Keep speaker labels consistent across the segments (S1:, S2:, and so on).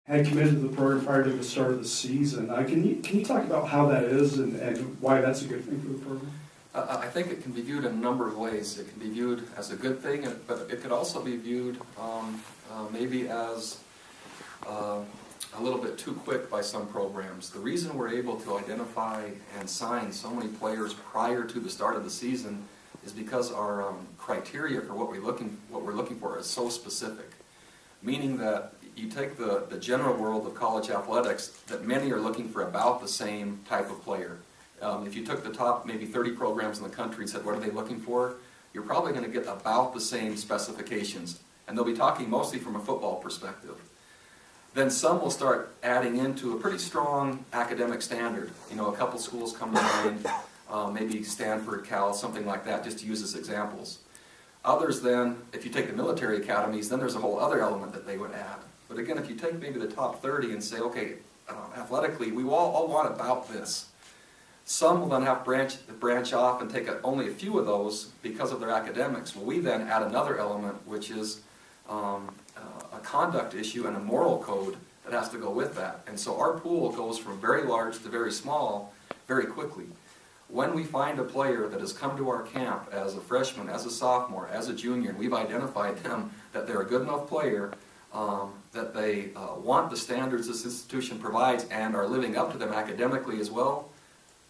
S1: had committed to the program prior to the start of the season. Can you talk about how that is and why that's a good thing for the program?
S2: I think it can be viewed in a number of ways. It can be viewed as a good thing, but it could also be viewed maybe as a little bit too quick by some programs. The reason we're able to identify and sign so many players prior to the start of the season is because our criteria for what we're looking for is so specific. Meaning that you take the general world of college athletics, that many are looking for about the same type of player. If you took the top maybe 30 programs in the country and said, what are they looking for? You're probably going to get about the same specifications. And they'll be talking mostly from a football perspective. Then some will start adding into a pretty strong academic standard. You know, a couple schools come to mind, maybe Stanford, Cal, something like that, just to use as examples. Others then, if you take the military academies, then there's a whole other element that they would add. But again, if you take maybe the top 30 and say, okay, athletically, we all want about this. Some will then have to branch off and take only a few of those because of their academics. Well, we then add another element, which is a conduct issue and a moral code that has to go with that. And so our pool goes from very large to very small very quickly. When we find a player that has come to our camp as a freshman, as a sophomore, as a junior, and we've identified them that they're a good enough player, that they want the standards this institution provides and are living up to them academically as well,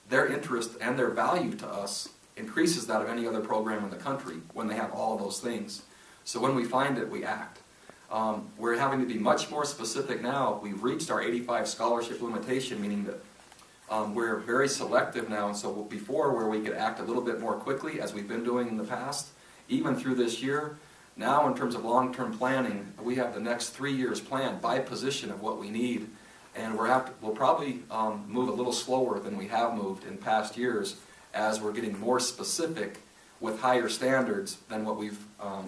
S2: their interest and their value to us increases that of any other program in the country when they have all of those things. So when we find it, we act. We're having to be much more specific now. We've reached our 85 scholarship limitation, meaning that we're very selective now. And so before, where we could act a little bit more quickly, as we've been doing in the past, even through this year, now in terms of long-term planning, we have the next 3 years planned by position of what we need. And we'll probably move a little slower than we have moved in past years as we're getting more specific with higher standards than what we've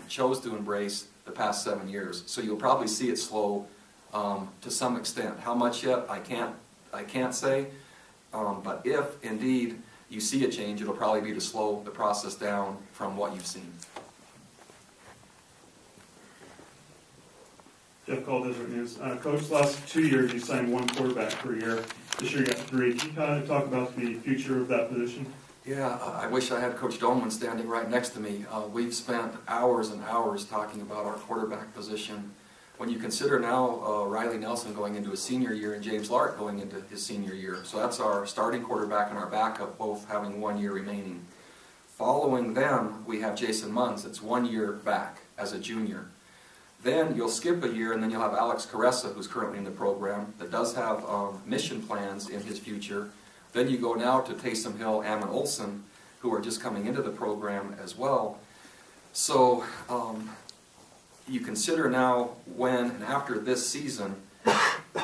S2: chose to embrace the past 7 years. So you'll probably see it slow to some extent. How much yet, I can't say. But if indeed you see a change, it'll probably be to slow the process down from what you've seen.
S1: Jeff Call, Desert News. Coach, the last 2 years you signed one quarterback per year. This year you got 3. Can you kind of talk about the future of that position?
S2: Yeah, I wish I had Coach Dolman standing right next to me. We've spent hours and hours talking about our quarterback position. When you consider now Riley Nelson going into his senior year and James Lark going into his senior year. So that's our starting quarterback and our backup both having 1 year remaining. Following them, we have Jason Munns. It's 1 year back as a junior. Then you'll skip a year and then you'll have Alex Caressa, who's currently in the program, that does have mission plans in his future. Then you go now to Taysom Hill, Ammon Olsen, who are just coming into the program as well. So you consider now when and after this season,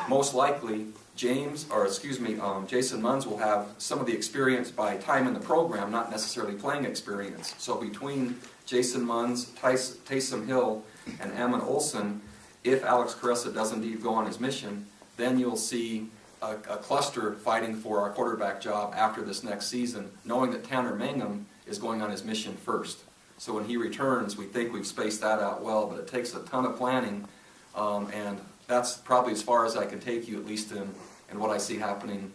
S2: most likely Jason Munns will have some of the experience by time in the program, not necessarily playing experience. So between Jason Munns, Taysom Hill, and Ammon Olsen, if Alex Caressa does indeed go on his mission, then you'll see a cluster fighting for our quarterback job after this next season, knowing that Tanner Mangum is going on his mission first. So when he returns, we think we've spaced that out well, but it takes a ton of planning, and that's probably as far as I can take you, at least in what I see happening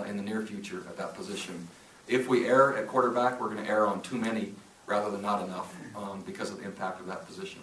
S2: in the near future at that position. If we err at quarterback, we're going to err on too many rather than not enough because of the impact of that position.